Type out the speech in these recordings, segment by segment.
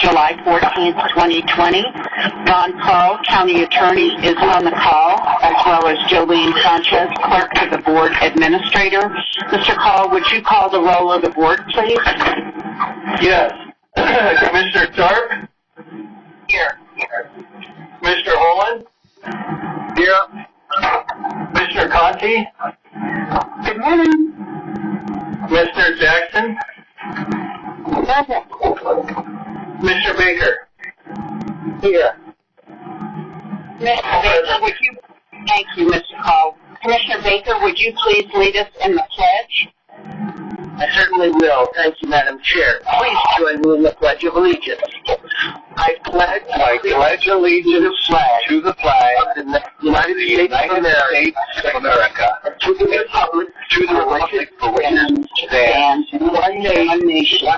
July 14th, 2020. Ron Carl, County Attorney, is on the call, as well as Jolene Sanchez, Clerk to the Board Administrator. Mr. Carl, would you call the roll of the Board, please? Yes. Commissioner Tarp? Here. Commissioner Holland? Here. Commissioner Conti? Good morning. Commissioner Jackson? Present. Commissioner Baker? Here. Mr. Baker, would you... Thank you, Mr. Carl. Commissioner Baker, would you please lead us in the pledge? I certainly will. Thank you, Madam Chair. Please join me in the Pledge of Allegiance. I pledge allegiance to the flag of the United States of America, to the republic for which it stands, one nation,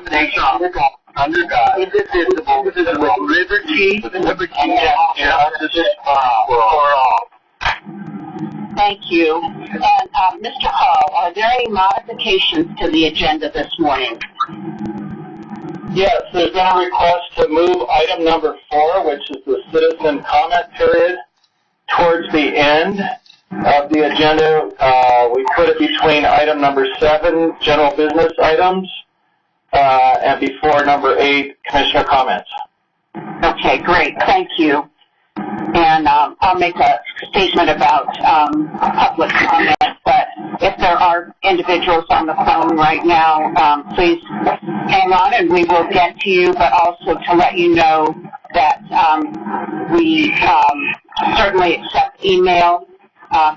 under God, indivisible, with liberty and justice for all. Thank you. And Mr. Hall, are there any modifications to the agenda this morning? Yes, there's been a request to move item number 4, which is the citizen comment period, towards the end of the agenda. We put it between item number 7, general business items, and before number 8, commissioner comments. Okay, great. Thank you. And I'll make a statement about public comment, but if there are individuals on the phone right now, please hang on and we will get to you, but also to let you know that we certainly accept email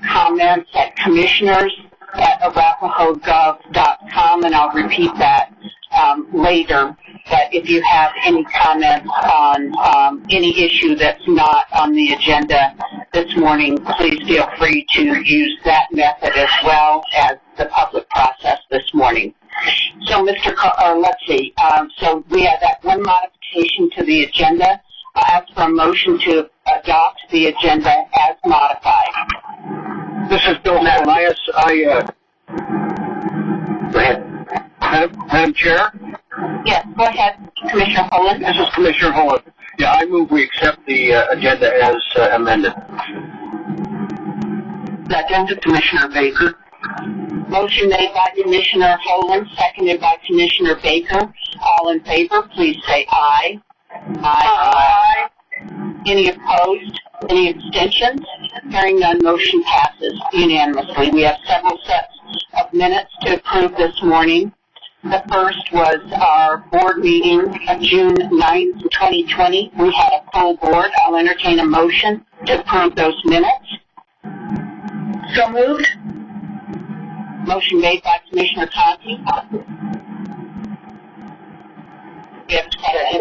comments at commissioners@arapahoegov.com, and I'll repeat that later. That if you have any comments on any issue that's not on the agenda this morning, please feel free to use that method as well as the public process this morning. So, let's see. So we have that one modification to the agenda. I'll ask for a motion to adopt the agenda as modified. This is Bill Matanias. Go ahead. Madam Chair? Yes, go ahead, Commissioner Holland. This is Commissioner Holland. Yeah, I move we accept the agenda as amended. Second, Commissioner Baker. Motion made by Commissioner Holland, seconded by Commissioner Baker. All in favor, please say aye. Aye. Any opposed? Any abstentions? Hearing none, motion passes unanimously. We have several sets of minutes to approve this morning. The first was our board meeting of June 9th, 2020. We had a full board. I'll entertain a motion to approve those minutes. So moved. Motion made by Commissioner Conti. We have a second.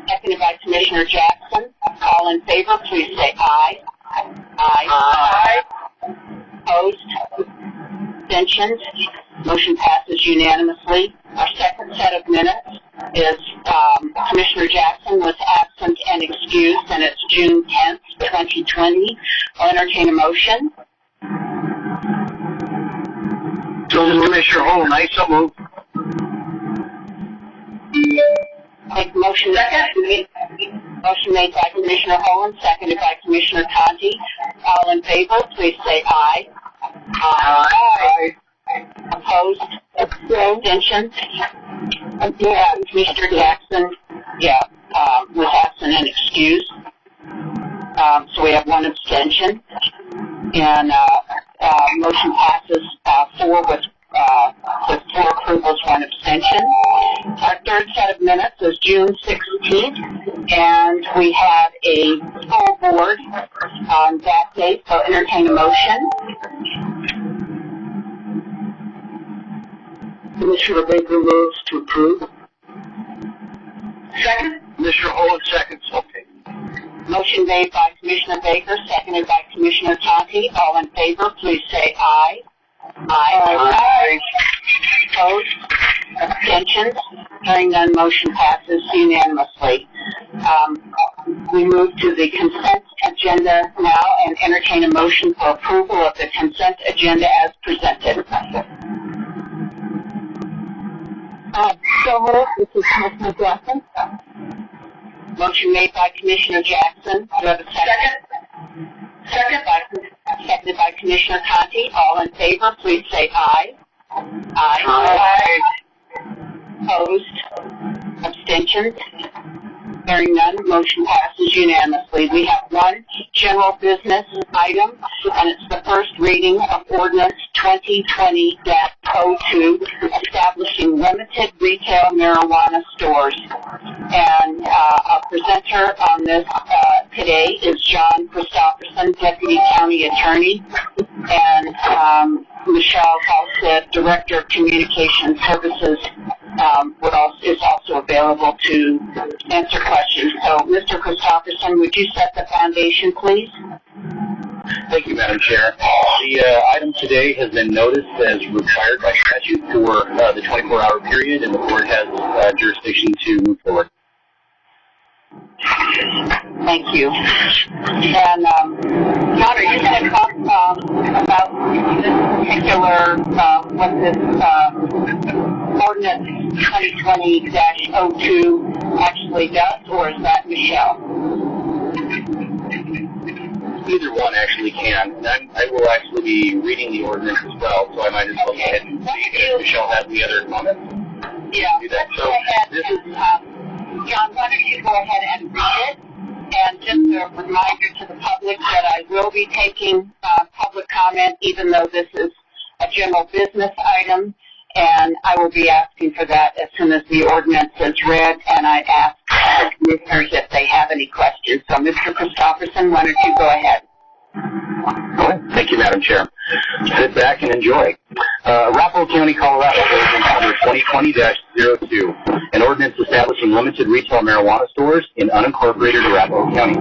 Seconded by Commissioner Jackson. All in favor, please say aye. Aye. Opposed? Abstentions? Motion passes unanimously. Our second set of minutes is Commissioner Jackson was absent and excused, and it's June 10th, 2020. I'll entertain a motion. So, Commissioner Holland, I so move. Make the motion. Motion made by Commissioner Holland, seconded by Commissioner Conti. All in favor, please say aye. Aye. Opposed? Abstentions? Yeah, Commissioner Jackson, was absent and excused. So we have one abstention. And motion passes 4 with 4 approvals, 1 abstention. Our third set of minutes is June 16th, and we had a full board on that date, so entertain a motion. Commissioner Baker moves to approve. Second. Commissioner Holland seconds. Okay. Motion made by Commissioner Baker, seconded by Commissioner Conti. All in favor, please say aye. Aye. Opposed? Abstentions? Hearing none, motion passes unanimously. We move to the consent agenda now and entertain a motion for approval of the consent agenda as presented. So moved. This is Commissioner Jackson. Motion made by Commissioner Jackson. Do I have a second? Seconded by Commissioner Conti. All in favor, please say aye. Aye. Opposed? Abstentions? Hearing none, motion passes unanimously. We have one general business item, and it's the first reading of Ordinance 2020-02, establishing limited retail marijuana stores. And our presenter on this today is John Christopherson, Deputy County Attorney, and Michelle Halstead, Director of Communication Services, is also available to answer questions. So, Mr. Christopherson, would you set the foundation, please? Thank you, Madam Chair. The item today has been noticed as required by statute for the 24-hour period, and the Board has jurisdiction to move forward. Thank you. And, John, are you going to talk about this particular, what this Ordinance 2020-02 actually does, or is that Michelle? Either one actually can. And I will actually be reading the ordinance as well, so I might as well go ahead and see if Michelle has any other comments. Yeah. Do that. So this is... John, why don't you go ahead and read it? And just a reminder to the public that I will be taking public comment, even though this is a general business item, and I will be asking for that as soon as the ordinance is read, and I ask the commissioners if they have any questions. So, Mr. Christopherson, why don't you go ahead? Thank you, Madam Chair. Sit back and enjoy. Arapahoe County, Colorado, ordinance number 2020-02, an ordinance establishing limited retail marijuana stores in unincorporated Arapahoe County.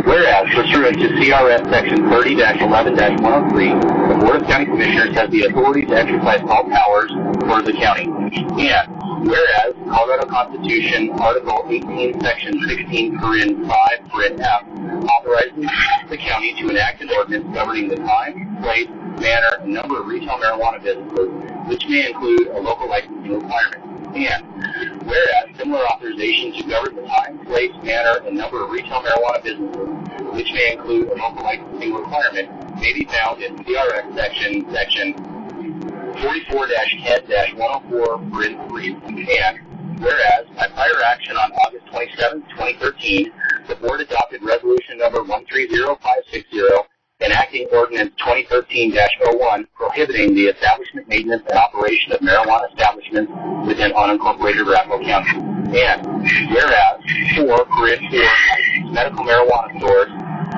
Whereas, pursuant to CRS Section 30-11-103, the Board of County Commissioners has the authority to exercise all powers for the county. And whereas, Colorado Constitution, Article 18, Section 16, Paren 5, Paren F, authorizes the county to enact an ordinance governing the time, place, manner, and number of retail marijuana businesses, which may include a local licensing requirement. And whereas similar authorization to govern the time, place, manner, and number of retail marijuana businesses, which may include a local licensing requirement, may be found in CRS Section 44-10-104, Paren 3. And whereas, by prior action on August 27, 2013, the Board adopted Resolution Number 130560, enacting Ordinance 2013-01, prohibiting the establishment, maintenance, and operation of marijuana establishments within unincorporated Arapahoe County. And whereas, for licensed medical marijuana stores,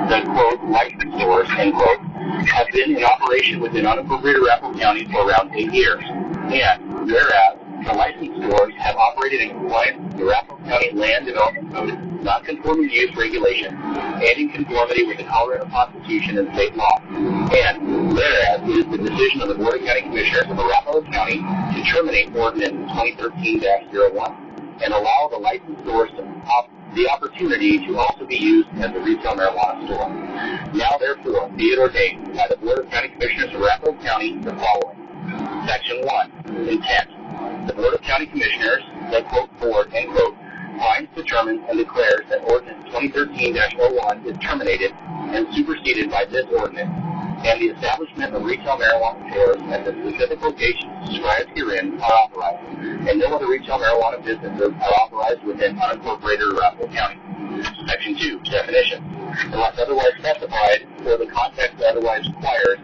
the, quote, licensed stores, end quote, have been in operation within unincorporated Arapahoe County for around 8 years. And whereas, the licensed stores have operated in compliance with the Arapahoe County Land Development Code, non-conforming use regulation, and in conformity with the Colorado Constitution and state law. And whereas it is the decision of the Board of County Commissioners of Arapahoe County to terminate Ordinance 2013-01 and allow the licensed stores the opportunity to also be used as a retail marijuana store. Now, therefore, be it ordained by the Board of County Commissioners of Arapahoe County the following. Section 1, intent. The Board of County Commissioners, the quote, Board, end quote, finds, determines, and declares that Ordinance 2013-01 is terminated and superseded by this ordinance, and the establishment of retail marijuana stores at the specific locations described herein are authorized, and no other retail marijuana businesses are authorized within unincorporated Arapahoe County. Section 2, definition. Unless otherwise specified, or the context otherwise requires,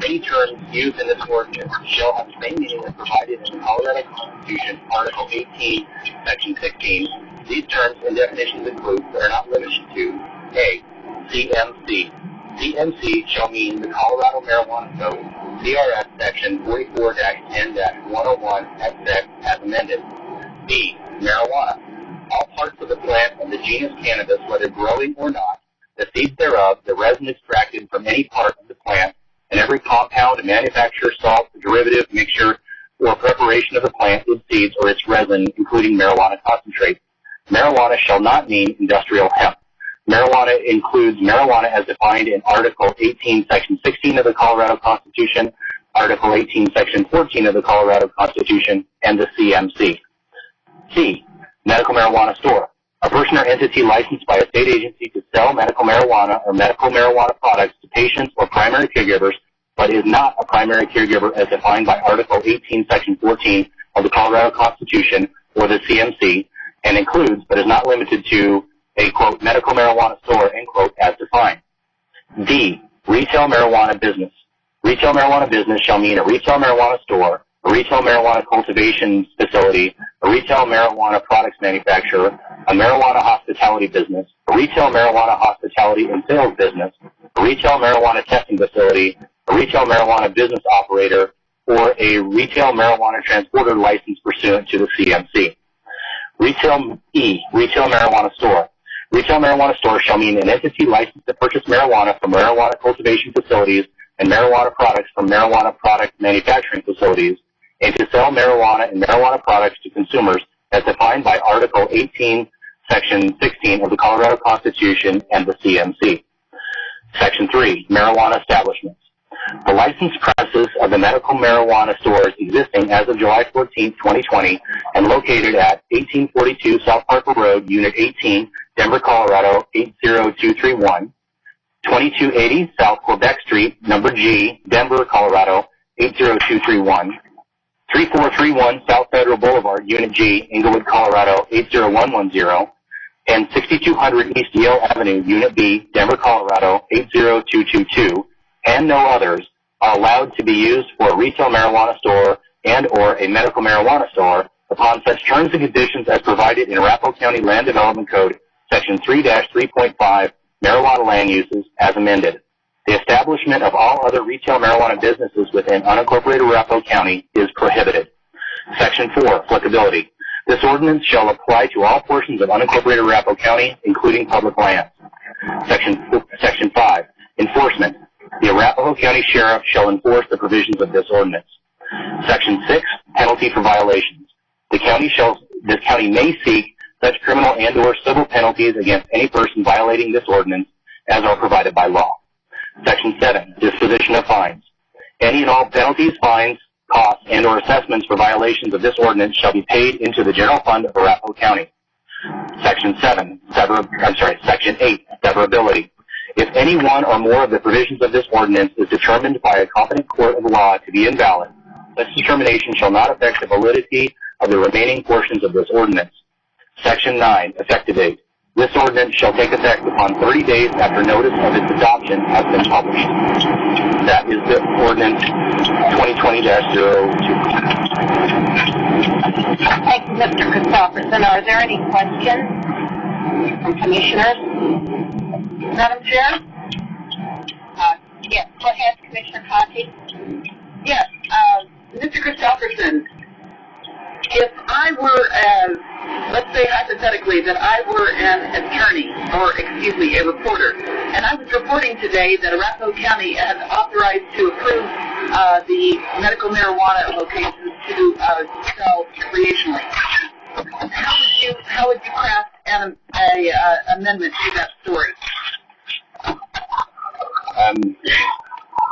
any terms used in this ordinance shall have the same meaning as provided in the Colorado Constitution, Article 18, Section 16. These terms and definitions include, but are not limited to, A, CMC. CMC shall mean the Colorado Marijuana Code, CRS Section 44-10-101, as amended. B, marijuana. All parts of the plant of the genus cannabis, whether growing or not, the seeds thereof, the resin extracted from any part of the plant, and every compound, manufacture, salt, derivative, mixture, or preparation of the plant, its seeds, or its resin, including marijuana concentrate. Marijuana shall not mean industrial hemp. Marijuana includes marijuana as defined in Article 18, Section 16 of the Colorado Constitution, Article 18, Section 14 of the Colorado Constitution, and the CMC. C, medical marijuana store. A person or entity licensed by a state agency to sell medical marijuana or medical marijuana products to patients or primary caregivers, but is not a primary caregiver as defined by Article 18, Section 14 of the Colorado Constitution or the CMC, and includes, but is not limited to, a, quote, medical marijuana store, end quote, as defined. D, retail marijuana business. Retail marijuana business shall mean a retail marijuana store, a retail marijuana cultivation facility, a retail marijuana products manufacturer, a marijuana hospitality business, a retail marijuana hospitality and sales business, a retail marijuana testing facility, a retail marijuana business operator, or a retail marijuana transporter license pursuant to the CMC. Retail marijuana store. Retail marijuana store shall mean an entity licensed to purchase marijuana from marijuana cultivation facilities and marijuana products from marijuana product manufacturing facilities, and to sell marijuana and marijuana products to consumers as defined by Article 18, Section 16 of the Colorado Constitution and the CMC. Section 3, marijuana establishments. The licensed premises of the medical marijuana stores existing as of July 14, 2020, and located at 1842 South Parker Road, Unit 18, Denver, Colorado, 80231, 2280 South Quebec Street, Number G, Denver, Colorado, 80231, 3431 South Federal Boulevard, Unit G, Englewood, Colorado, 80110, and 6200 East Yale Avenue, Unit B, Denver, Colorado, 80222, and no others, are allowed to be used for a retail marijuana store and or a medical marijuana store upon such terms and conditions as provided in Arapahoe County Land Development Code, Section 3-3.5, Marijuana Land Uses, as amended. The establishment of all other retail marijuana businesses within unincorporated Arapahoe County is prohibited. Section 4, Applicability. This ordinance shall apply to all portions of unincorporated Arapahoe County, including public lands. Section 5, Enforcement. The Arapahoe County Sheriff shall enforce the provisions of this ordinance. Section 6, Penalty for violations. This county may seek such criminal and or civil penalties against any person violating this ordinance as are provided by law. Section 7, Disposition of fines. Any and all penalties, fines, costs, and or assessments for violations of this ordinance shall be paid into the general fund of Arapahoe County. Section 8, Severability. If any one or more of the provisions of this ordinance is determined by a competent court of law to be invalid, such determination shall not affect the validity of the remaining portions of this ordinance. Section 9, Effective date. This ordinance shall take effect upon 30 days after notice of its adoption has been published. That is the ordinance 2020-02. Thank you, Mr. Christopherson. Are there any questions from commissioners? Madam Chair? Yes, go ahead, Commissioner Conti. Yes, Mr. Christopherson, if I were, let's say hypothetically that I were an attorney, or excuse me, a reporter, and I was reporting today that Arapahoe County had authorized to approve the medical marijuana locations to sell recreationally. How would you craft an amendment to that story? I'm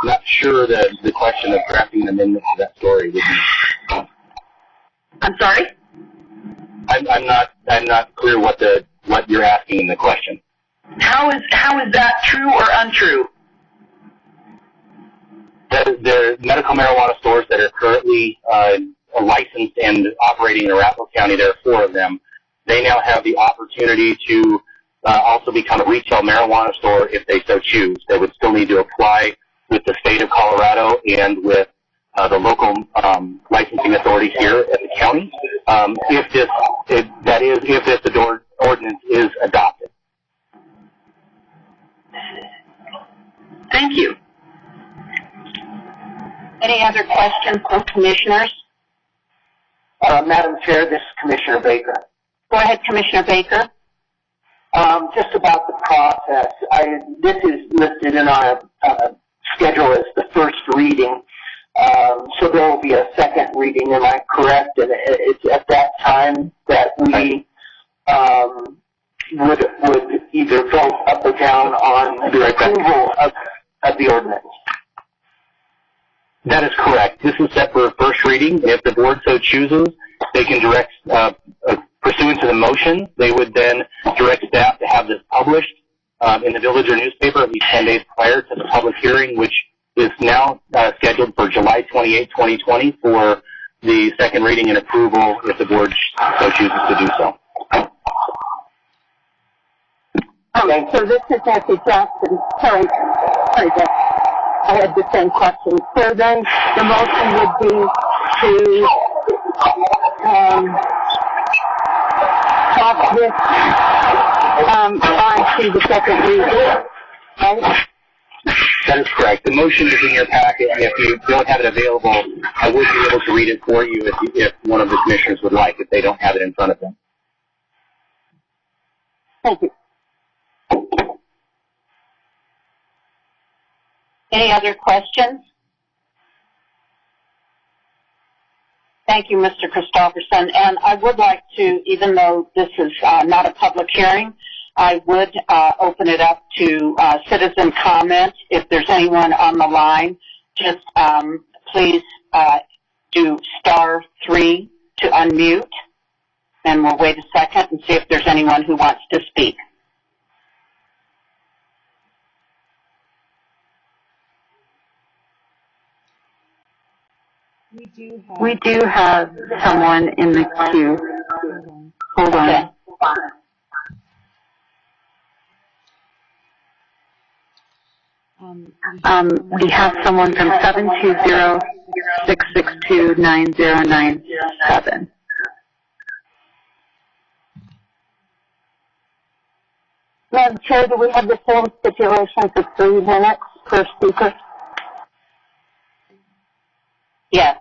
not sure that the question of crafting an amendment to that story would be. I'm sorry? I'm not clear what you're asking in the question. How is that true or untrue? The medical marijuana stores that are currently licensed and operating in Arapahoe County, there are 4 of them. They now have the opportunity to also become a retail marijuana store if they so choose. They would still need to apply with the state of Colorado and with the local licensing authorities here at the county, if this ordinance is adopted. Thank you. Any other questions from commissioners? Madam Chair, this is Commissioner Baker. Go ahead, Commissioner Baker. Just about the process, this is listed in our schedule as the first reading. So there will be a second reading, am I correct? And it's at that time that we would either vote up or down on the approval of the ordinance. That is correct. This is set for a first reading. If the board so chooses, they can direct Pursuant to the motion, they would then direct staff to have this published in the Villager newspaper at least 10 days prior to the public hearing, which is now scheduled for July 28, 2020 for the second reading and approval if the board so chooses to do so. So this is Nancy Jackson. Sorry, Jeff. I had the same question. So then the motion would be to talk this on to the second reading, right? That is correct. The motion is in your packet, and if you don't have it available, I would be able to read it for you if one of the commissioners would like, if they don't have it in front of them. Thank you. Any other questions? Thank you, Mr. Christopherson. And I would like to, even though this is not a public hearing, I would open it up to citizen comment. If there's anyone on the line, just please do *3 to unmute, and we'll wait a second and see if there's anyone who wants to speak. We do have someone in the queue. Hold on. Okay. We have someone from 720-662-9097. Madam Chair, do we have the same stipulation for 3 minutes per speaker? Yes.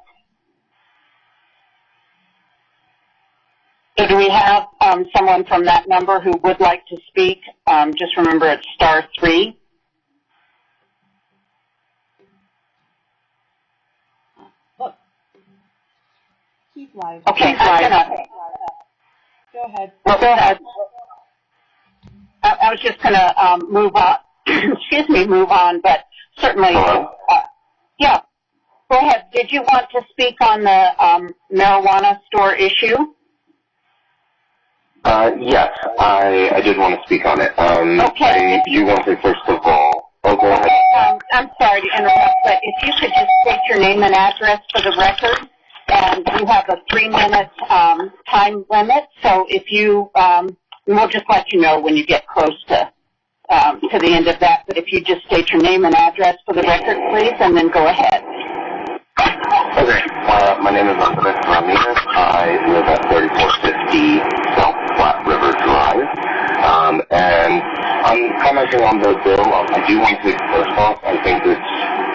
So do we have someone from that number who would like to speak? Just remember it's *3. Look. Keep live. Okay, live. Go ahead. Well, go ahead. I was just going to move on. Excuse me, move on, but certainly, yeah. Go ahead. Did you want to speak on the marijuana store issue? Yes, I did want to speak on it. Okay. I do want to say, first of all, go ahead. I'm sorry to interrupt, but if you could just state your name and address for the record, and you have a 3-minute time limit, so if you, we'll just let you know when you get close to the end of that, but if you just state your name and address for the record, please, and then go ahead. Okay, my name is Andres Ramirez. I live at 3450 South Flat River Drive, and I'm commenting on the bill. I do want to, first off, I think it's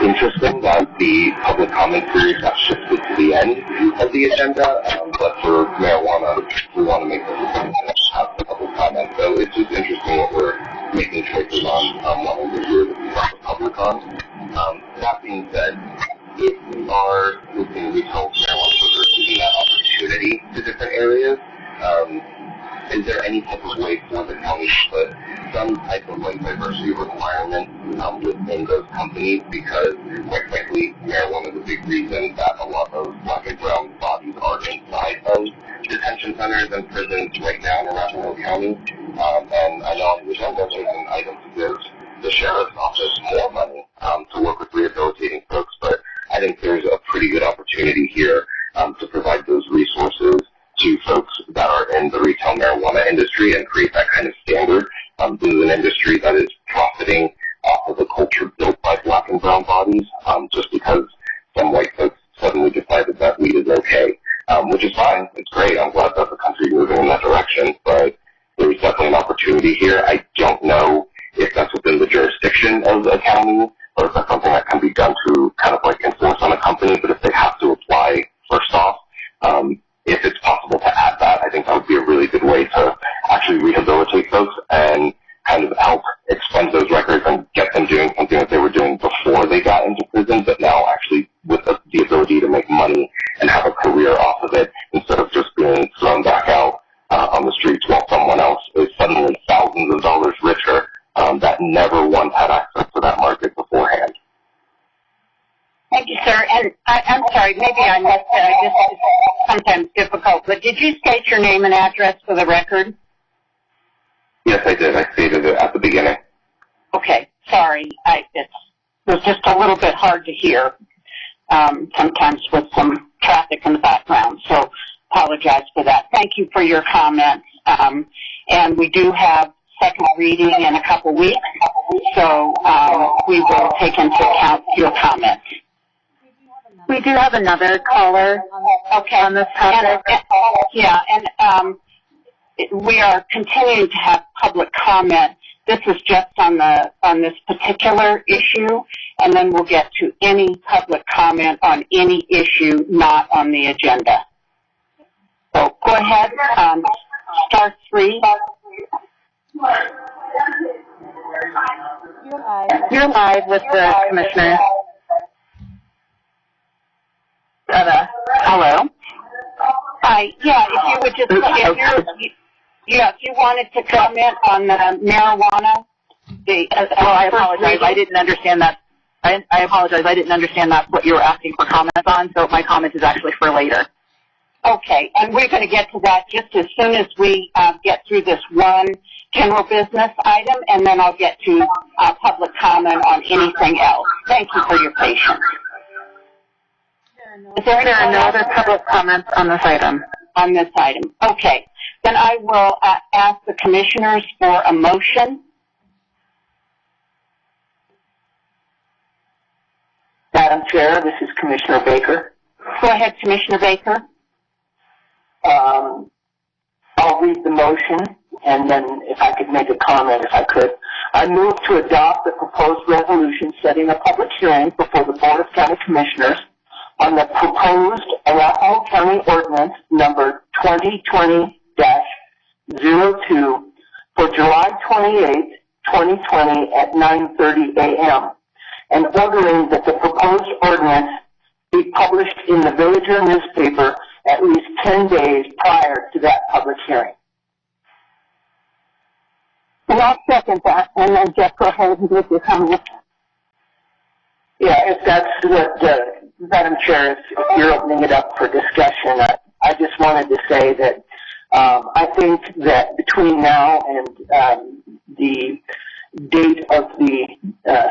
interesting that the public comment period got shifted to the end of the agenda, but for marijuana, we want to make this a have the public comment. So it's just interesting that we're making choices on what we're here to be public on. That being said, if we are looking at retail marijuana, we're giving that opportunity to different areas. Is there any type of way for the county to put some type of diversity requirement within those companies? Because, quite frankly, marijuana is a big reason that a lot of black and brown bodies are inside of detention centers and prisons right now in Arapahoe County. And I know on the agenda there's an item to give the sheriff's office more money to work with rehabilitating folks, but I think there's a pretty good opportunity here to provide those resources to folks that are in the retail marijuana industry and create that kind of standard. This is an industry that is profiting off of a culture built by black and brown bodies just because some white folks suddenly decided that weed is okay, which is fine. It's great. I'm glad that the country is moving in that direction, but there's definitely an opportunity here. I don't know if that's within the jurisdiction of a county or if that's something that can be done to kind of like enforce on a company, but if they have to apply first off, if it's possible to add that, I think that would be a really good way to actually rehabilitate folks and kind of help expunge those records and get them doing something that they were doing before they got into prison, but now actually with the ability to make money and have a career off of it instead of just being thrown back out on the streets while someone else is suddenly thousands of dollars richer that never once had access to that market beforehand. Thank you, sir. And I'm sorry, maybe I missed it. It's sometimes difficult, but did you state your name and address for the record? Yes, I did. I stated it at the beginning. Okay, sorry. It was just a little bit hard to hear sometimes with some traffic in the background, so apologize for that. Thank you for your comments. And we do have second reading in a couple weeks, so we will take into account your comments. We do have another caller on this topic. We are continuing to have public comment. This is just on this particular issue, and then we'll get to any public comment on any issue not on the agenda. So go ahead, star 3. You're live with the commissioner. Hello. Hi. Yeah, if you would just, if you wanted to comment on the marijuana. I apologize. I didn't understand that. I apologize. I didn't understand that's what you were asking for comments on, so my comment is actually for later. Okay, and we're going to get to that just as soon as we get through this one general business item, and then I'll get to public comment on anything else. Thank you for your patience. Is there no other public comments on this item? On this item. Okay. Then I will ask the commissioners for a motion. Madam Chair, this is Commissioner Baker. Go ahead, Commissioner Baker. I'll read the motion, and then if I could make a comment, if I could. I move to adopt the proposed resolution setting a public hearing before the Board of County Commissioners on the proposed Arapahoe County Ordinance number 2020-02 for July 28, 2020 at 9:30 a.m. and ordering that the proposed ordinance be published in the Villager newspaper at least 10 days prior to that public hearing. And I'll second that, and then Jeff, go ahead and give your comment. Yeah, if that's what, Madam Chair, if you're opening it up for discussion, I just wanted to say that I think that between now and the date of the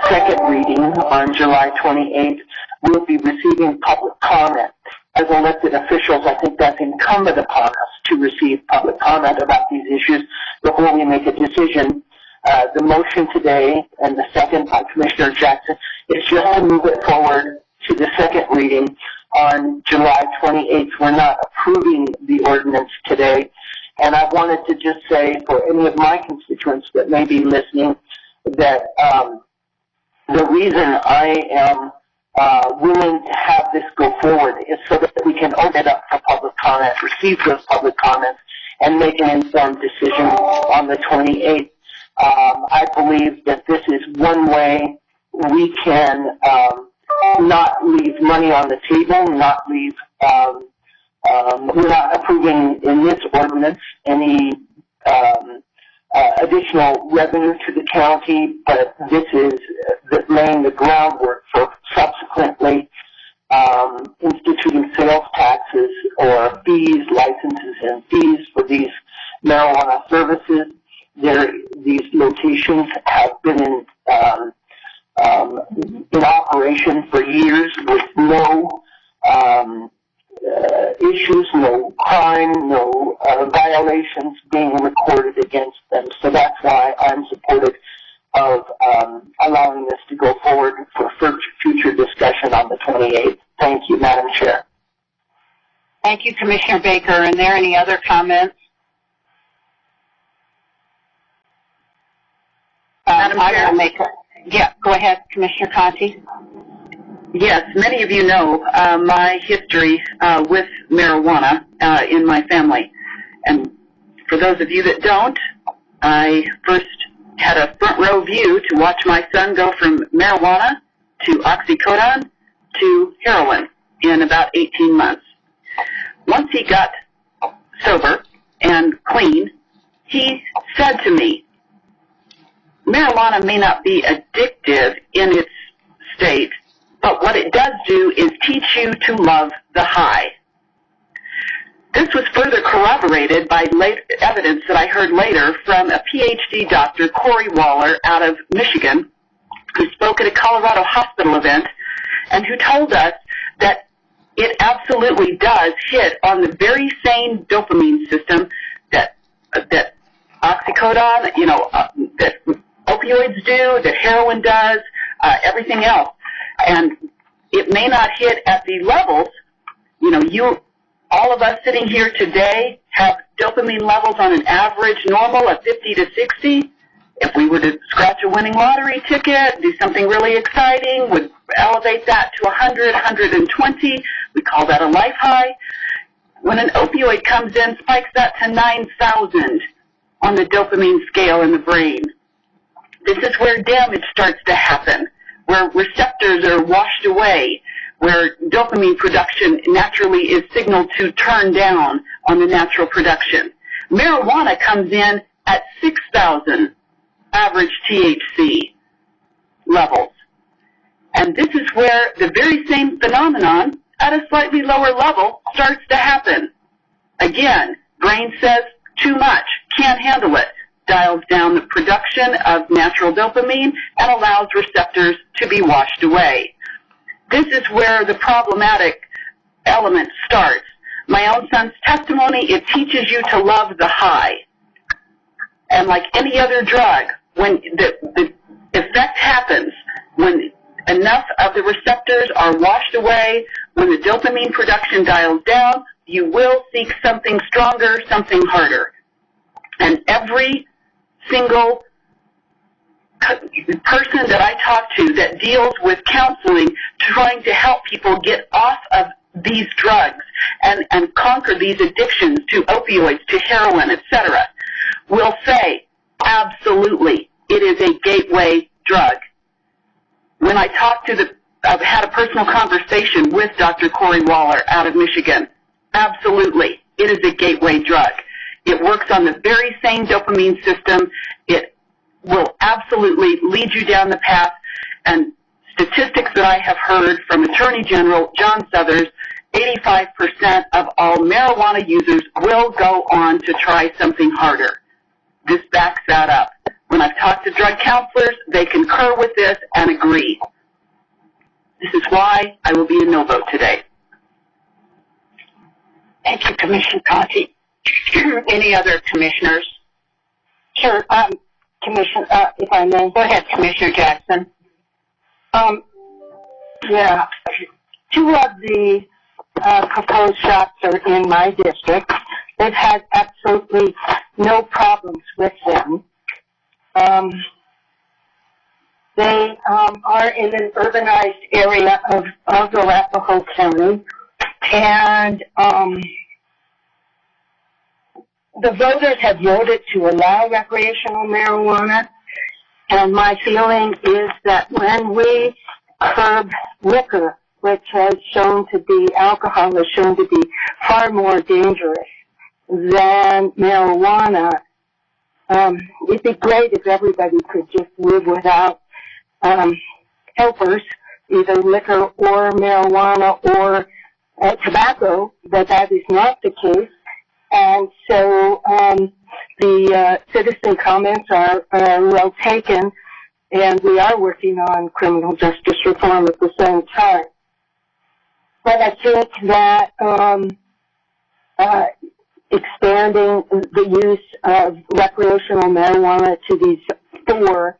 second reading on July 28th, we'll be receiving public comment. As elected officials, I think that's incumbent upon us to receive public comment about these issues before we make a decision. The motion today and the second by Commissioner Jackson is just to move it forward to the second reading on July 28th. We're not approving the ordinance today. And I wanted to just say for any of my constituents that may be listening that the reason I am willing to have this go forward is so that we can open it up for public comment, receive those public comments, and make an informed decision on the 28th. I believe that this is one way we can not leave money on the table, not leave, we're not approving in this ordinance any additional revenue to the county, but this is laying the groundwork for subsequently instituting sales taxes or fees, licenses, and fees for these marijuana services. These locations have been in operation for years with no issues, no crime, no violations being recorded against them. So that's why I'm supportive of allowing this to go forward for future discussion on the 28th. Thank you, Madam Chair. Thank you, Commissioner Baker. Are there any other comments? Madam Chair? Yeah, go ahead, Commissioner Conti. Yes, many of you know my history with marijuana in my family. And for those of you that don't, I first had a front row view to watch my son go from marijuana to oxycodone to heroin in about 18 months. Once he got sober and clean, he said to me, marijuana may not be addictive in its state, but what it does do is teach you to love the high. This was further corroborated by evidence that I heard later from a PhD doctor, Corey Waller, out of Michigan, who spoke at a Colorado hospital event and who told us that it absolutely does hit on the very same dopamine system that oxycodone, that opioids do, that heroin does, everything else. And it may not hit at the levels, all of us sitting here today have dopamine levels on an average normal of 50 to 60. If we were to scratch a winning lottery ticket, do something really exciting, would elevate that to 100, 120. We call that a life high. When an opioid comes in, spikes that to 9,000 on the dopamine scale in the brain. This is where damage starts to happen, where receptors are washed away, where dopamine production naturally is signaled to turn down on the natural production. Marijuana comes in at 6,000 average THC levels. And this is where the very same phenomenon at a slightly lower level starts to happen. Again, brain says too much, can't handle it, dials down the production of natural dopamine and allows receptors to be washed away. This is where the problematic element starts. My own son's testimony, it teaches you to love the high. And like any other drug, when the effect happens, when enough of the receptors are washed away, when the dopamine production dials down, you will seek something stronger, something harder. And every single person that I talk to that deals with counseling, trying to help people get off of these drugs and conquer these addictions to opioids, to heroin, etc., will say, absolutely, it is a gateway drug. When I talked I've had a personal conversation with Dr. Corey Waller out of Michigan, absolutely, it is a gateway drug. It works on the very same dopamine system. It will absolutely lead you down the path. And statistics that I have heard from Attorney General John Suthers, 85% of all marijuana users will go on to try something harder. This backs that up. When I've talked to drug counselors, they concur with this and agree. This is why I will be a no vote today. Thank you, Commissioner Conti. Any other commissioners? Sure, Commissioner, if I may. Go ahead, Commissioner Jackson. Yeah, two of the proposed shops are in my district. They've had absolutely no problems with them. They are in an urbanized area of Arapahoe County, and the voters have voted to allow recreational marijuana, and my feeling is that when we curb liquor, which has shown to be, alcohol has shown to be far more dangerous than marijuana, it'd be great if everybody could just live without helpers, either liquor or marijuana or tobacco, but that is not the case. And so the citizen comments are well taken, and we are working on criminal justice reform at the same time. But I think that expanding the use of recreational marijuana to these 4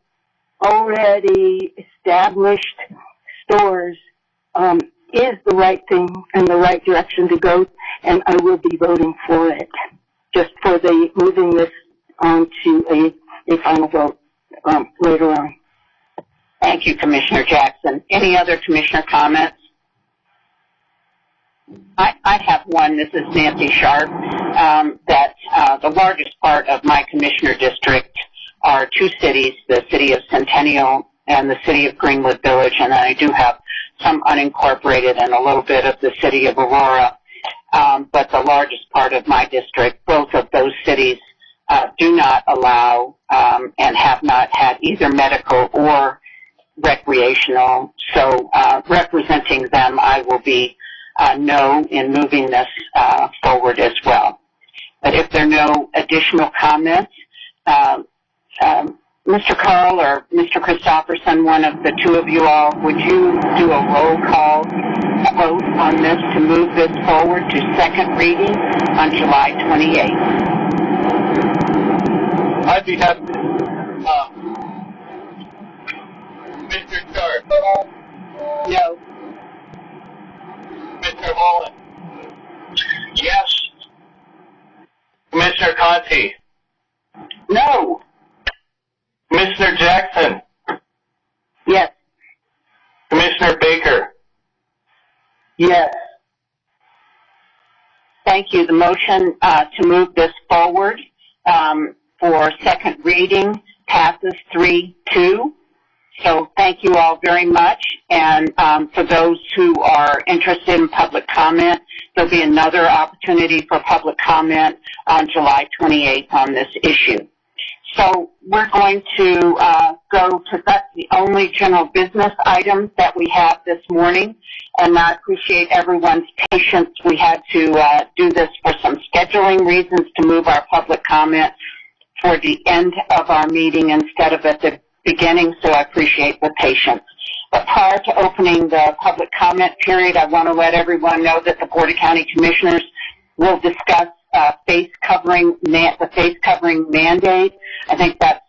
already established stores is the right thing and the right direction to go, and I will be voting for it, just for the moving this on to a final vote later on. Thank you, Commissioner Jackson. Any other commissioner comments? I have one. This is Nancy Sharp. That the largest part of my commissioner district are 2 cities, the city of Centennial and the city of Greenwood Village, and I do have some unincorporated and a little bit of the city of Aurora. But the largest part of my district, both of those cities, do not allow and have not had either medical or recreational. So representing them, I will be no in moving this forward as well. But if there are no additional comments, Mr. Carl or Mr. Christopherson, one of the two of you all, would you do a roll call vote on this to move this forward to second reading on July 28th? I'd be happy. Mr. Stark. No. Mr. Holland. Yes. Commissioner Conti. No. Commissioner Jackson. Yes. Commissioner Baker. Yes. Thank you. The motion to move this forward for second reading passes 3-2. So thank you all very much. And for those who are interested in public comment, there'll be another opportunity for public comment on July 28th on this issue. So we're going to go to that's the only general business item that we have this morning. And I appreciate everyone's patience. We had to do this for some scheduling reasons to move our public comment for the end of our meeting instead of at the beginning, so I appreciate the patience. But prior to opening the public comment period, I want to let everyone know that the Board of County Commissioners will discuss the face covering mandate. I think that's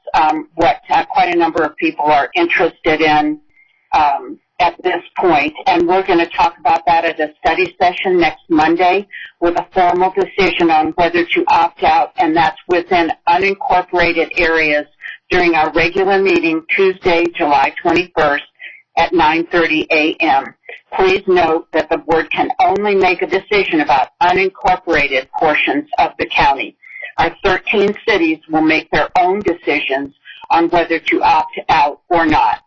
what quite a number of people are interested in at this point, and we're going to talk about that at a study session next Monday with a formal decision on whether to opt out, and that's within unincorporated areas during our regular meeting Tuesday, July 21st at 9:30 a.m. Please note that the board can only make a decision about unincorporated portions of the county. Our 13 cities will make their own decisions on whether to opt out or not.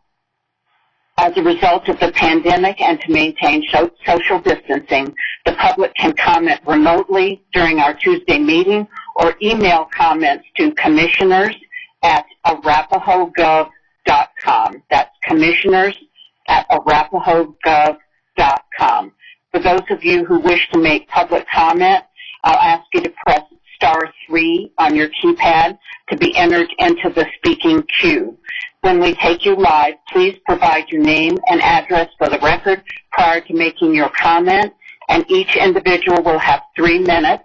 As a result of the pandemic and to maintain social distancing, the public can comment remotely during our Tuesday meeting or email comments to commissioners@arapahogov.com. That's commissioners@arapahogov.com. For those of you who wish to make public comment, I'll ask you to press *3 on your keypad to be entered into the speaking queue. When we take you live, please provide your name and address for the record prior to making your comment, and each individual will have 3 minutes,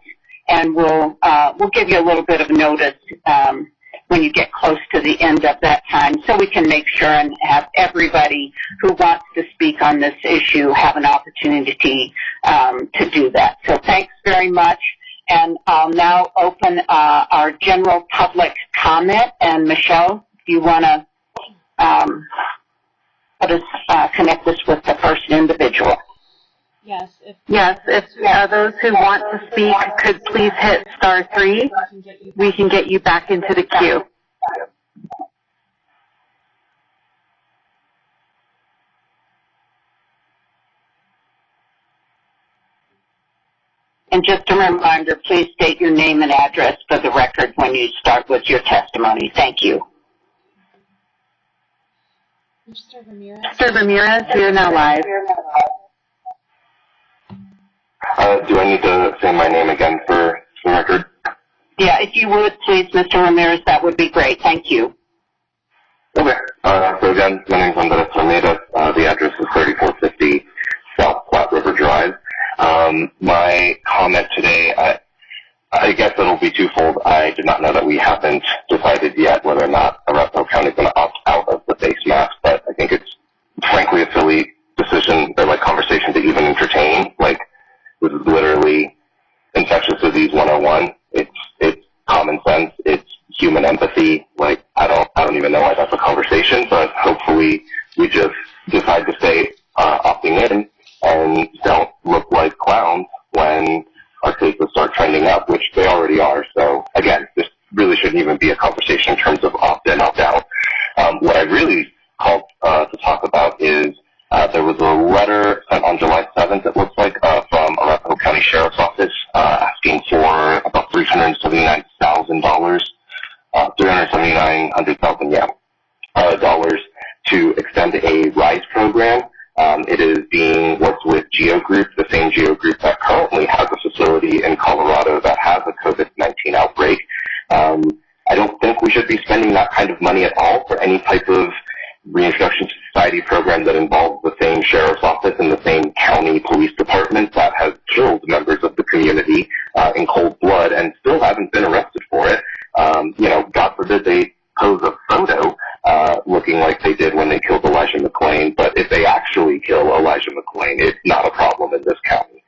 and we'll give you a little bit of notice when you get close to the end of that time so we can make sure and have everybody who wants to speak on this issue have an opportunity to do that. So thanks very much. And I'll now open our general public comment. And Michelle, do you want to connect us with the first individual? Yes. If those who want to speak could please hit *3, we can get you back into the queue. And just a reminder, please state your name and address for the record when you start with your testimony. Thank you. Mr. Ramirez? Mr. Ramirez, you're now live. Do I need to say my name again for the record? Yeah, if you would, please, Mr. Ramirez, that would be great. Thank you. Okay. So again, my name is Andres Ramirez. The address is 3450 South Platte River Drive. My comment today, I guess it'll be twofold. I did not know that we haven't decided yet whether or not Arapahoe County is going to opt out of the face mask, but I think it's frankly a silly decision or conversation to even entertain. This is literally infectious disease 101. It's common sense. It's human empathy. I don't even know why that's a conversation, but hopefully we just decide to stay opting in and don't look like clowns when our cases start trending up, which they already are. So again, this really shouldn't even be a conversation in terms of opt-in, opt-out. What I really called to talk about is there was a letter sent on July 7th, it looks like, from Arapahoe County Sheriff's Office asking for about $379,000, $379,000, dollars to extend a RISE program It is being worked with GEO Group, the same GEO Group that currently has a facility in Colorado that has a COVID-19 outbreak. I don't think we should be spending that kind of money at all for any type of reintroduction to society program that involves the same sheriff's office and the same county police department that has killed members of the community in cold blood and still haven't been arrested for it. God forbid they pose a photo looking like they did when they killed Elijah McClain, but if they actually kill Elijah McClain, it's not a problem in this county.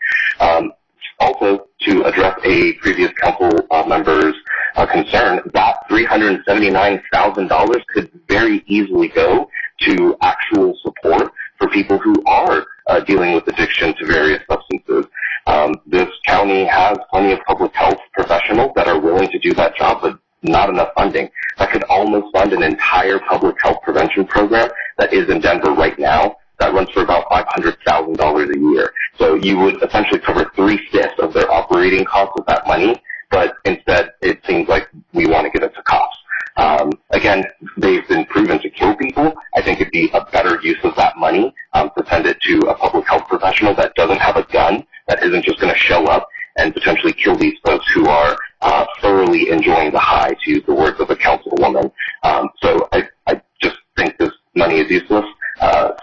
Also, to address a previous council member's concern, that $379,000 could very easily go to actual support for people who are dealing with addiction to various substances. This county has plenty of public health professionals that are willing to do that job, but not enough funding. That could almost fund an entire public health prevention program that is in Denver right now that runs for about $500,000 a year. So you would essentially cover 3/5 of their operating costs with that money, but instead it seems like we want to give it to cops. Again, they've been proven to kill people. I think it'd be a better use of that money to send it to a public health professional that doesn't have a gun, that isn't just going to show up and potentially kill these folks who are thoroughly enjoying the high, to use the words of a councilwoman. So I just think this money is useless,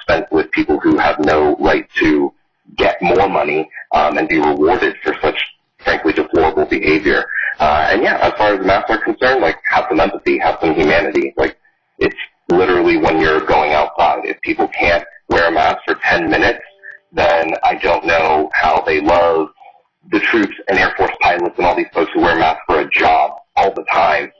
spent with people who have no right to get more money and be rewarded for such, frankly, deplorable behavior. And yeah, as far as masks are concerned, like, have some empathy, have some humanity. Like, it's literally when you're going outside. If people can't wear a mask for 10 minutes, then I don't know how they love the troops and Air Force pilots and all these folks who wear masks for a job all the time.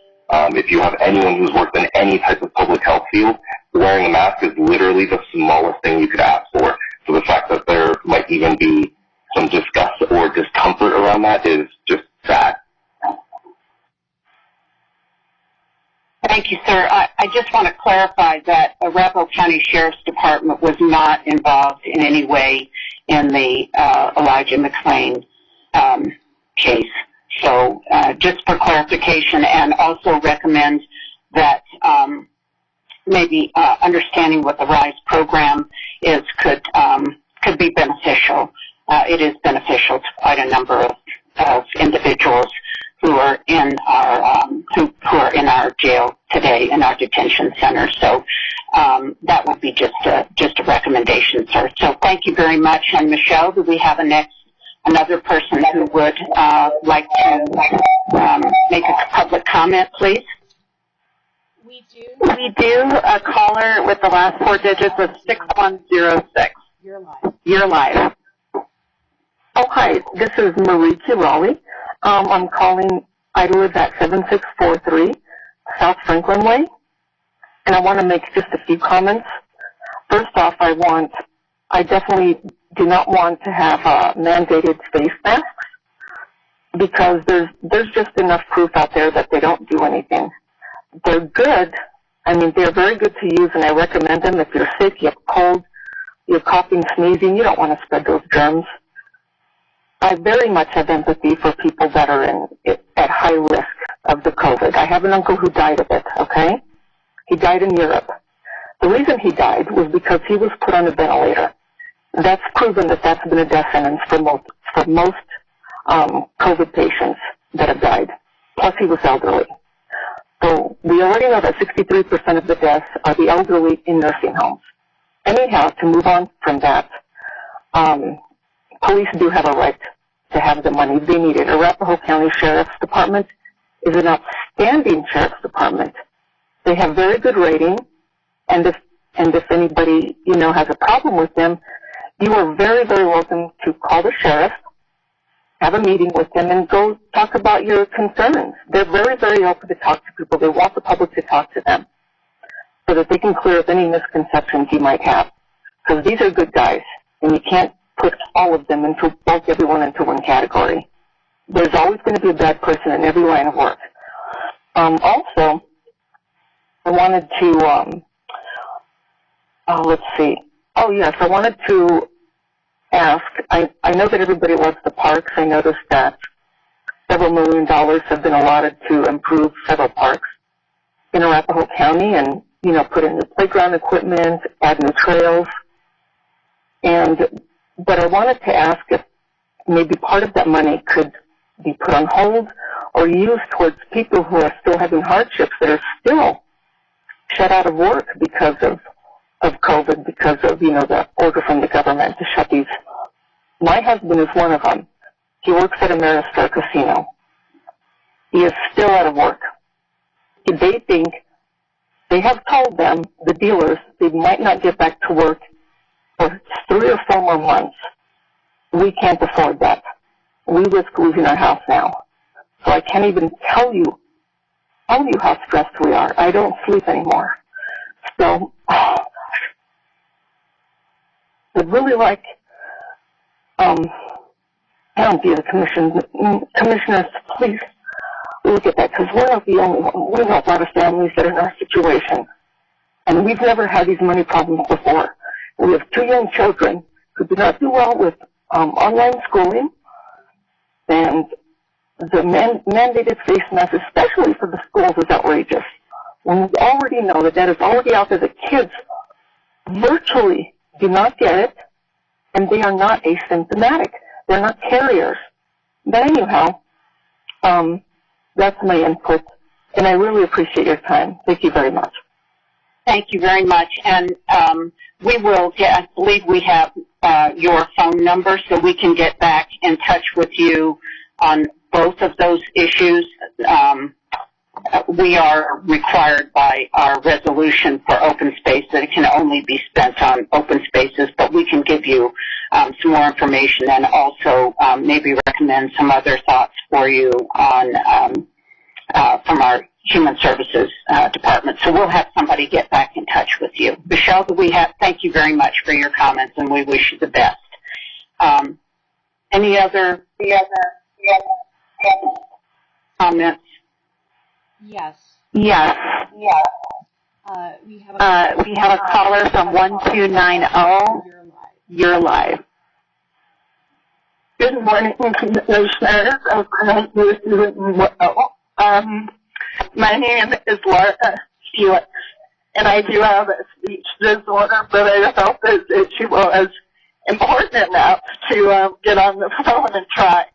If you have anyone who's worked in any type of public health field, wearing a mask is literally the smallest thing you could ask for. So the fact that there might even be some disgust or discomfort around that is just sad. Thank you, sir. I just want to clarify that Arapahoe County Sheriff's Department was not involved in any way in the Elijah McClain case. So just for clarification, and also recommend that maybe understanding what the RISE program is could be beneficial. It is beneficial to quite a number of individuals who are in our who are in our jail today, in our detention center. So that would be just a recommendation, sir. So thank you very much. And Michelle, do we have another person who would like to make a public comment, please? We do. We do. A caller with the last 4 digits of 6106. You're live. You're live. Oh, hi. This is Marie Kirali. I'm calling. I live at 7643 South Franklin Way, and I want to make just a few comments. First off, I definitely do not want to have mandated face masks, because there's just enough proof out there that they don't do anything. They're good. I mean, they're very good to use, and I recommend them if you're sick, you have a cold, you're coughing, sneezing, you don't want to spread those germs. I very much have empathy for people that are at high risk of the COVID. I have an uncle who died of it, okay? He died in Europe. The reason he died was because he was put on a ventilator. That's proven that that's been a death sentence for most COVID patients that have died. Plus, he was elderly. So we already know that 63% of the deaths are the elderly in nursing homes. Anyhow, to move on from that, police do have a right to have the money. They need it. Arapahoe County Sheriff's Department is an outstanding sheriff's department. They have very good rating, and if anybody has a problem with them, you are very, very welcome to call the sheriff, have a meeting with them, and go talk about your concerns. They're very, very open to talk to people. They want the public to talk to them so that they can clear up any misconceptions you might have. Because these are good guys, and you can't put all of them bulk everyone into one category. There's always going to be a bad person in every line of work. Also, I wanted to, let's see. Oh, yes, I wanted to ask, I know that everybody loves the parks. I noticed that several $1 million have been allotted to improve several parks in Arapahoe County and, put in the playground equipment, add new trails. But I wanted to ask if maybe part of that money could be put on hold or used towards people who are still having hardships, that are still shut out of work because of COVID, because of, the order from the government to shut these. My husband is one of them. He works at Ameristar Casino. He is still out of work. They have told them, the dealers, they might not get back to work for 3 or 4 more months. We can't afford that. We risk losing our house now. So I can't even tell you how stressed we are. I don't sleep anymore. So I'd really like, the commissioners to please look at that, because we're not the only one. We have a lot of families that are in our situation. And we've never had these money problems before. We have 2 young children who do not do well with online schooling, and the mandated face mask, especially for the schools, is outrageous. When we already know that is already out there, the kids virtually do not get it, and they are not asymptomatic. They're not carriers. But anyhow, that's my input, and I really appreciate your time. Thank you very much. Thank you very much. And we will I believe we have your phone number, so we can get back in touch with you on both of those issues. We are required by our resolution for open space that it can only be spent on open spaces, but we can give you some more information and also maybe recommend some other thoughts for you on from our Human Services Department. So we'll have somebody get back in touch with you. Michelle, thank you very much for your comments, and we wish you the best. Any other comments? Yes. Yes. We have a caller from 1290. You're live. Good morning, Commissioners. My name is Laura Felix, and I do have a speech disorder, but I felt this issue was important enough to get on the phone and try.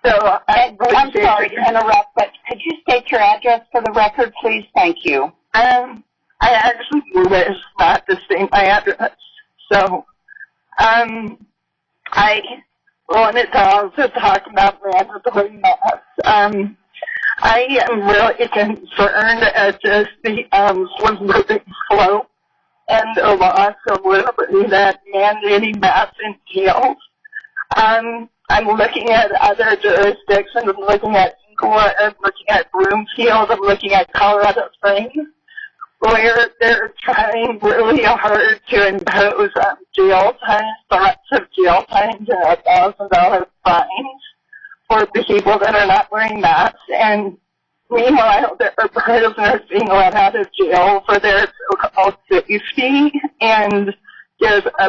So I'm sorry to interrupt, but could you state your address for the record, please? Thank you. I actually wish not to state my address. So I wanted to also talk about mandatory masks. I am really concerned at just the slow flow and the loss of liberty that mandating masks entails. I'm looking at other jurisdictions. I'm looking at Inglewood, I'm looking at Broomfield, I'm looking at Colorado Springs, where they're trying really hard to impose jail time, threats of jail time, and $1,000 fines for people that are not wearing masks. And meanwhile, there are prisoners being let out of jail for their so-called safety, and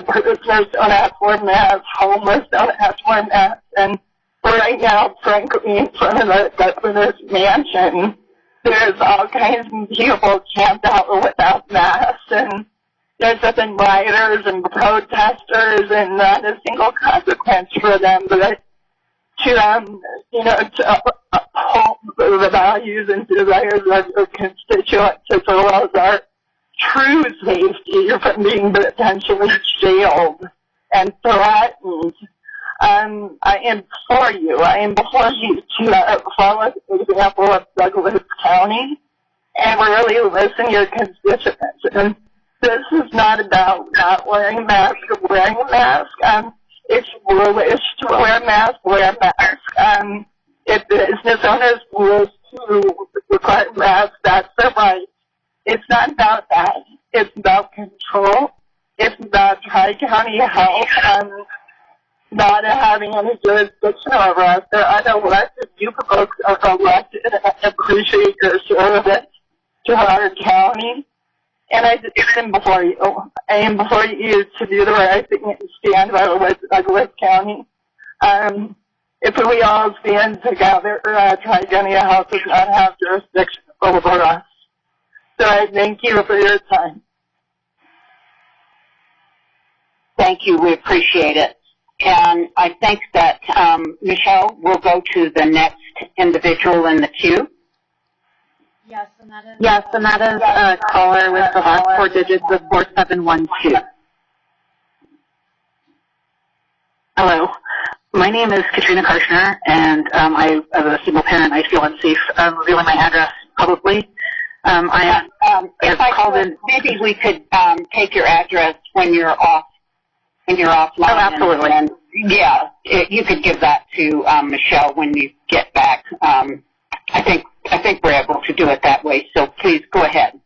prisoners don't have to wear masks, homeless don't have to wear masks, and right now, frankly, in front of the governor's mansion, there's all kinds of people camped out without masks, and there's been rioters and protesters, and not a single consequence for them, but to uphold the values and desires of your constituents, as well as our true safety from being potentially jailed and threatened. I implore you to follow the example of Douglas County and really listen to your constituents. And this is not about not wearing a mask or wearing a mask. If you wish to wear a mask, wear a mask. If business owners wish to require masks, that's their right. It's not about that. It's about control. It's about Tri-County Health not having any jurisdiction over us. There are unelected. You folks are elected, and I appreciate your service to our county. And I implore you. I implore you to do the right thing and stand by Douglas County. If we all stand together, Tri-County Health does not have jurisdiction over us. So I thank you for your time. Thank you. We appreciate it. And I think that, Michelle, will go to the next individual in the queue. Yes, and that is a caller with the last four digits of 4712. Hello. My name is Katrina Karshner, and I, as a single parent, I feel unsafe revealing my address publicly. Maybe we could take your address when you're off. When you're offline. Oh, absolutely. And you could give that to Michelle when you get back. I think we're able to do it that way. So please go ahead.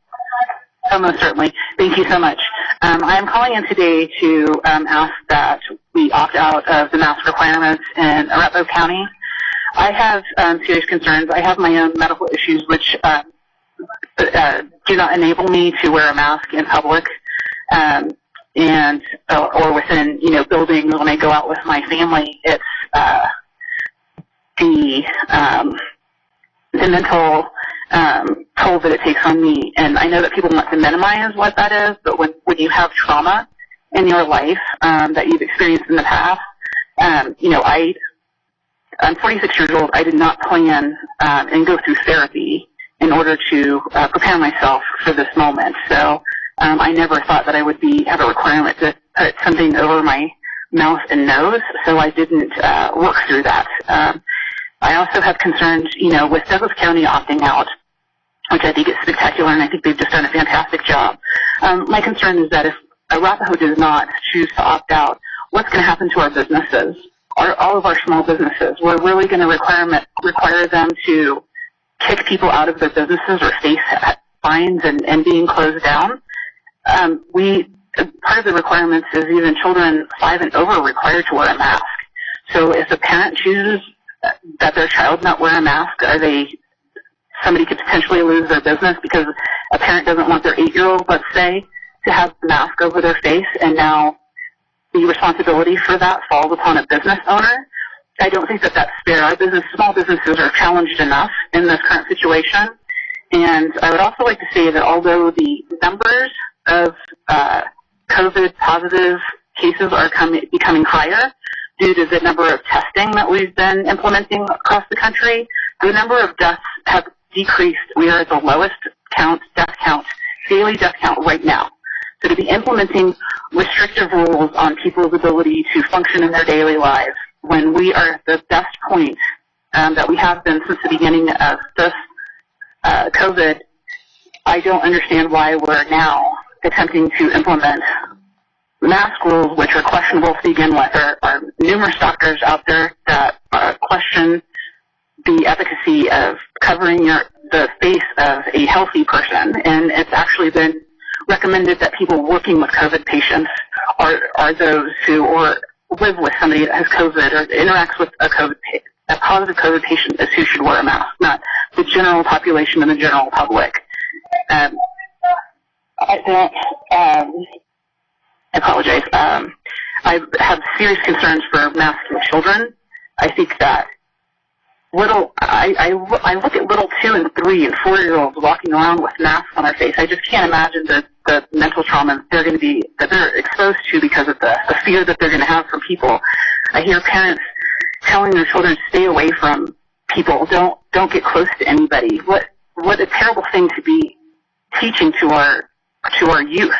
Oh, most certainly. Thank you so much. I'm calling in today to ask that we opt out of the mask requirements in Arapahoe County. I have serious concerns. I have my own medical issues which do not enable me to wear a mask in public. Or within, buildings when I go out with my family. It's the mental toll that it takes on me. And I know that people want to minimize what that is, but when you have trauma in your life that you've experienced in the past, I'm 46 years old. I did not plan and go through therapy in order to prepare myself for this moment. So I never thought that I would have a requirement to put something over my mouth and nose, so I didn't work through that. I also have concerns, with Douglas County opting out, which I think is spectacular, and I think they've just done a fantastic job. My concern is that if Arapahoe does not choose to opt out, what's going to happen to our businesses, all of our small businesses? We're really going to require them to kick people out of their businesses or face fines and being closed down. Part of the requirements is even children 5 and over are required to wear a mask. So if a parent chooses that their child not wear a mask, somebody could potentially lose their business because a parent doesn't want their 8-year-old, let's say, to have the mask over their face, and now the responsibility for that falls upon a business owner. I don't think that that's fair. Small businesses are challenged enough in this current situation. And I would also like to say that although the numbers of COVID positive cases are becoming higher due to the number of testing that we've been implementing across the country, the number of deaths have decreased. We are at the lowest daily death count right now. So to be implementing restrictive rules on people's ability to function in their daily lives when we are at the best point that we have been since the beginning of this COVID, I don't understand why we're now attempting to implement mask rules which are questionable to begin with. There are numerous doctors out there that question the efficacy of covering the face of a healthy person, and it's actually been recommended that people working with COVID patients are those who live with somebody that has COVID or interacts with a positive COVID patient is who should wear a mask, not the general population and the general public. I apologize. I have serious concerns for masking children. I think that I look at little 2 and 3 and 4-year-olds walking around with masks on their face. I just can't imagine the mental trauma that they're exposed to because of the fear that they're going to have from people. I hear parents telling their children to stay away from people. Don't get close to anybody. What a terrible thing to be teaching to our youth.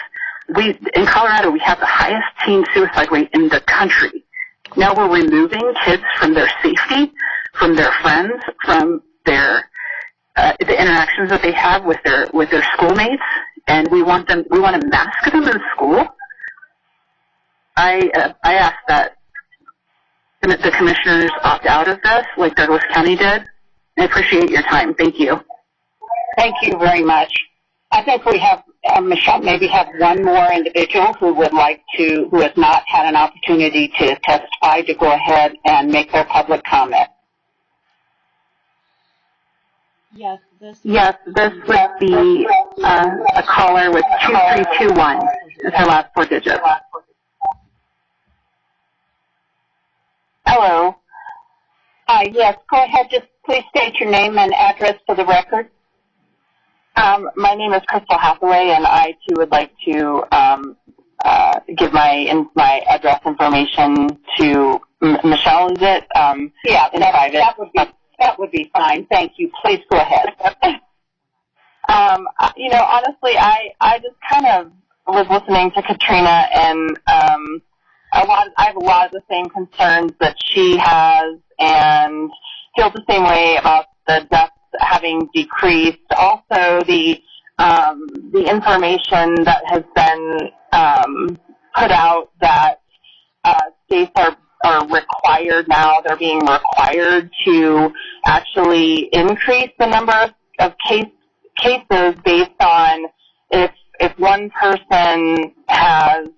In Colorado, we have the highest teen suicide rate in the country. Now we're removing kids from their safety, from their friends, from their the interactions that they have with their schoolmates, and we want to mask them in school. I ask that the commissioners opt out of this, like Douglas County did. I appreciate your time. Thank you. Thank you very much. I think we have, Michelle, maybe have one more individual who has not had an opportunity to testify, to go ahead and make their public comment. Yes, this would be a caller with 2321 is her last 4 digits. Hello. Hi, yes, go ahead. Just please state your name and address for the record. My name is Crystal Hathaway, and I, too, would like to give my address information to Michelle, is it? Yeah, that would be fine. Thank you. Please go ahead. Honestly, I just kind of was listening to Katrina, and I have a lot of the same concerns that she has, and feel the same way about the deaths having decreased. Also, the information that has been put out that states are required now, they're being required to actually increase the number of cases based on if one person has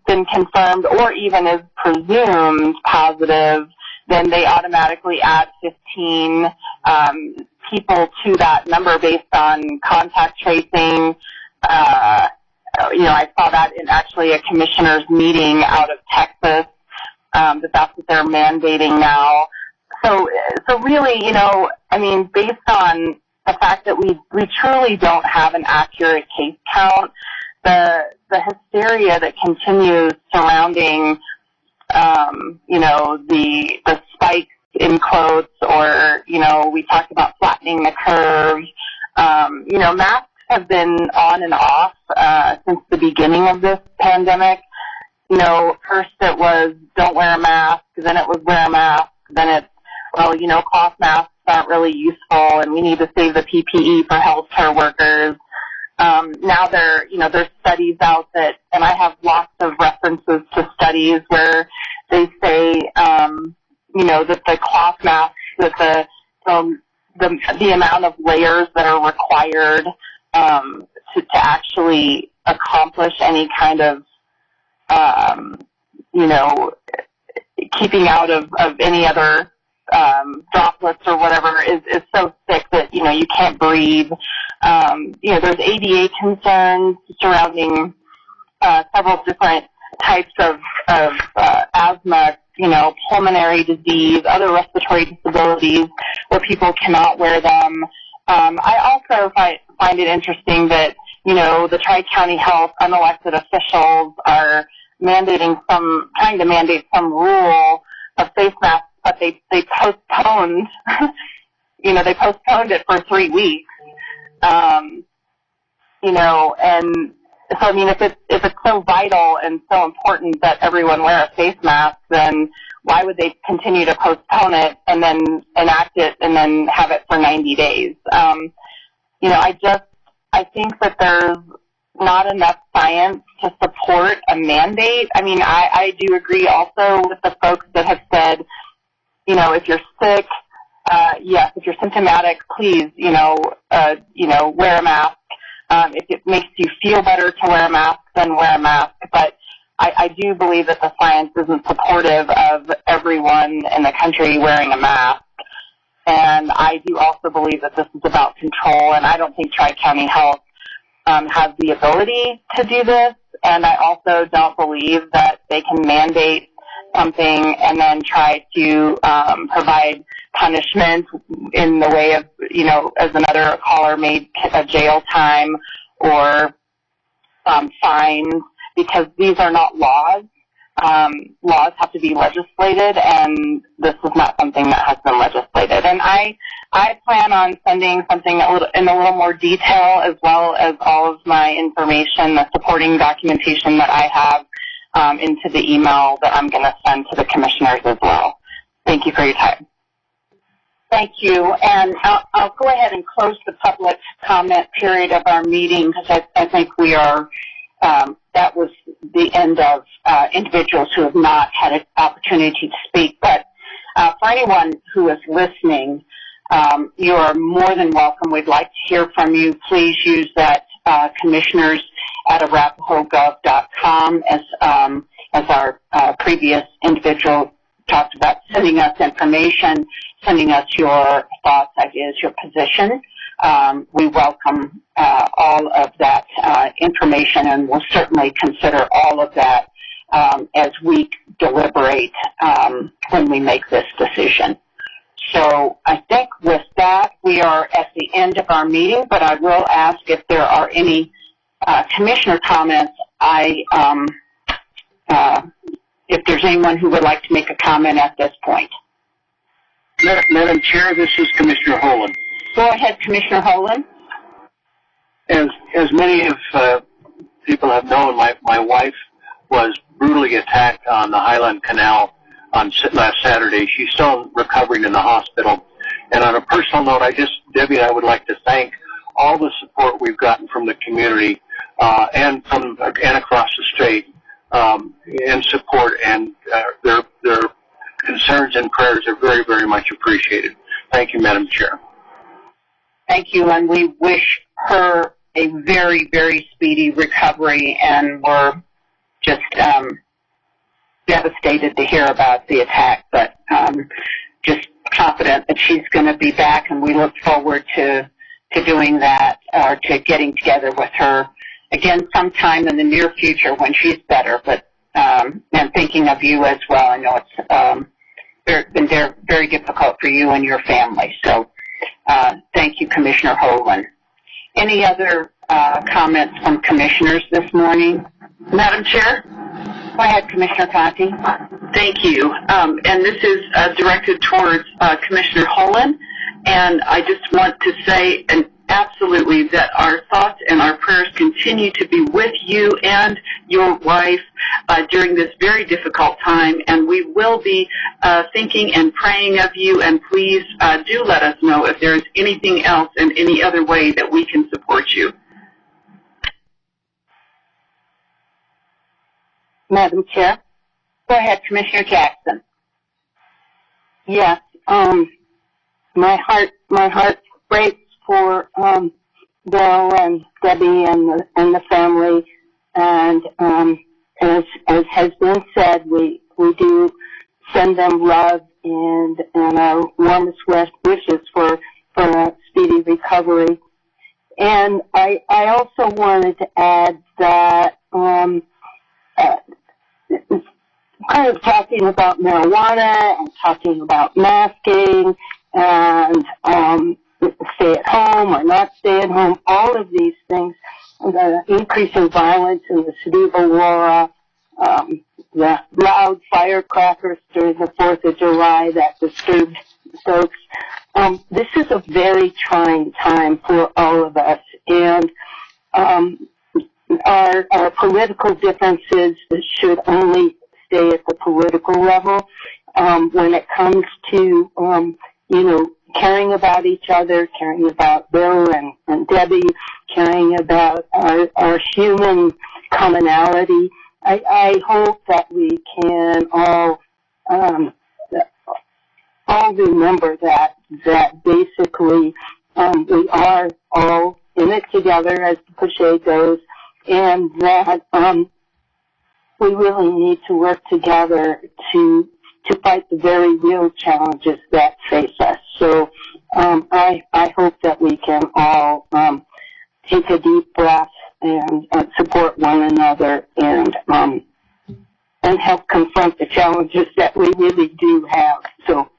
been confirmed or even is presumed positive, then they automatically add 15 people to that number based on contact tracing. I saw that in actually a commissioner's meeting out of Texas, that's what they're mandating now. So really, based on the fact that we truly don't have an accurate case count, the hysteria that continues surrounding, the spikes in quotes, or, we talked about flattening the curve. Masks have been on and off since the beginning of this pandemic. First it was don't wear a mask, then it was wear a mask, then it's, cloth masks aren't really useful and we need to save the PPE for healthcare workers. Now there's studies out that, and I have lots of references to studies where they say, that the cloth masks, that the amount of layers that are required to actually accomplish any kind of, keeping out of any other droplets or whatever is so thick that, you can't breathe. There's ADA concerns surrounding several different types of asthma, pulmonary disease, other respiratory disabilities where people cannot wear them. I also find it interesting that, the Tri-County Health unelected officials are trying to mandate some rule of face masks, but they postponed, they postponed it for 3 weeks. And so, if it's so vital and so important that everyone wear a face mask, then why would they continue to postpone it and then enact it and then have it for 90 days? I think that there's not enough science to support a mandate. I do agree also with the folks that have said, if you're sick, yes, if you're symptomatic, please, wear a mask. If it makes you feel better to wear a mask, then wear a mask. But I do believe that the science isn't supportive of everyone in the country wearing a mask. And I do also believe that this is about control, and I don't think Tri-County Health has the ability to do this. And I also don't believe that they can mandate something and then try to provide punishment in the way of, as another caller made, a jail time or fines, because these are not laws. Laws have to be legislated, and this is not something that has been legislated. And I plan on sending something in a little more detail, as well as all of my information, the supporting documentation that I have into the email that I'm going to send to the commissioners as well. Thank you for your time. Thank you. And I'll go ahead and close the public comment period of our meeting, because I think we are, that was the end of individuals who have not had an opportunity to speak. But for anyone who is listening, you are more than welcome. We'd like to hear from you. Please use that commissioners@arapahogov.com as our previous individual talked about, sending us information, sending us your thoughts, ideas, your position. We welcome all of that information, and we'll certainly consider all of that as we deliberate when we make this decision. So I think with that, we are at the end of our meeting, but I will ask if there are any commissioner comments if there's anyone who would like to make a comment at this point. Madam Chair, this is Commissioner Holen. Go ahead, Commissioner Holen. As many of people have known, my wife was brutally attacked on the Highland Canal on last Saturday. She's still recovering in the hospital. And on a personal note, Debbie, I would like to thank all the support we've gotten from the community and across the state in support, and their concerns and prayers are very, very much appreciated. Thank you, Madam Chair. Thank you, and we wish her a very, very speedy recovery, and we're just devastated to hear about the attack, but just confident that she's going to be back, and we look forward to doing that, or to getting together with her again sometime in the near future when she's better. But and thinking of you as well. I know it's been very difficult for you and your family. So thank you, Commissioner Holen. Any other comments from commissioners this morning? Madam Chair? Go ahead, Commissioner Conti. Thank you. And this is directed towards Commissioner Holen. And I just want to say, and absolutely, that our thoughts and our prayers continue to be with you and your wife during this very difficult time. And we will be thinking and praying of you. And please do let us know if there is anything else in any other way that we can support you. Madam Chair? Go ahead, Commissioner Jackson. Yes, my heart breaks for Bill and Debbie and the family, and as has been said, we do send them love and our warmest wishes for a speedy recovery. And I also wanted to add that kind of talking about marijuana and talking about masking and stay at home or not stay at home, all of these things, the increasing violence in the city of Aurora, the loud firecrackers during the 4th of July that disturbed folks. This is a very trying time for all of us, and our political differences should only stay at the political level. When it comes to, caring about each other, caring about Bill and Debbie, caring about our human commonality, I hope that we can all remember that basically we are all in it together, as the cliche goes, and that we really need to work together to fight the very real challenges that face us. So I hope that we can all take a deep breath and support one another and help confront the challenges that we really do have. So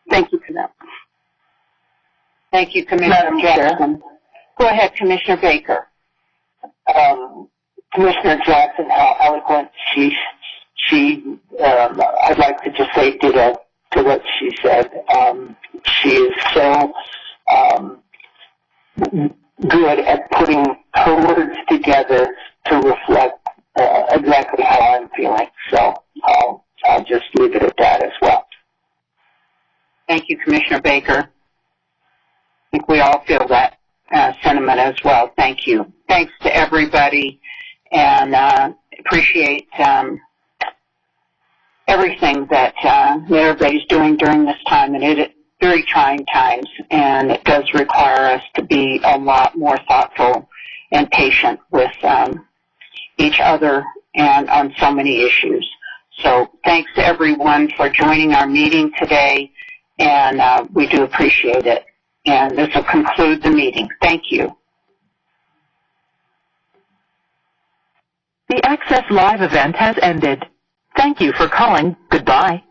thank you for that. Thank you, Commissioner Jackson. Go ahead, Commissioner Baker. Commissioner Jackson, how eloquent I'd like to just say to what she said. She is so good at putting her words together to reflect exactly how I'm feeling. So I'll just leave it at that as well. Thank you, Commissioner Baker. I think we all feel that sentiment as well. Thank you. Thanks to everybody, and appreciate everything that everybody's doing during this time, and it's very trying times, and it does require us to be a lot more thoughtful and patient with each other and on so many issues. So thanks to everyone for joining our meeting today, and we do appreciate it. And this will conclude the meeting. Thank you. The Access Live event has ended. Thank you for calling. Goodbye.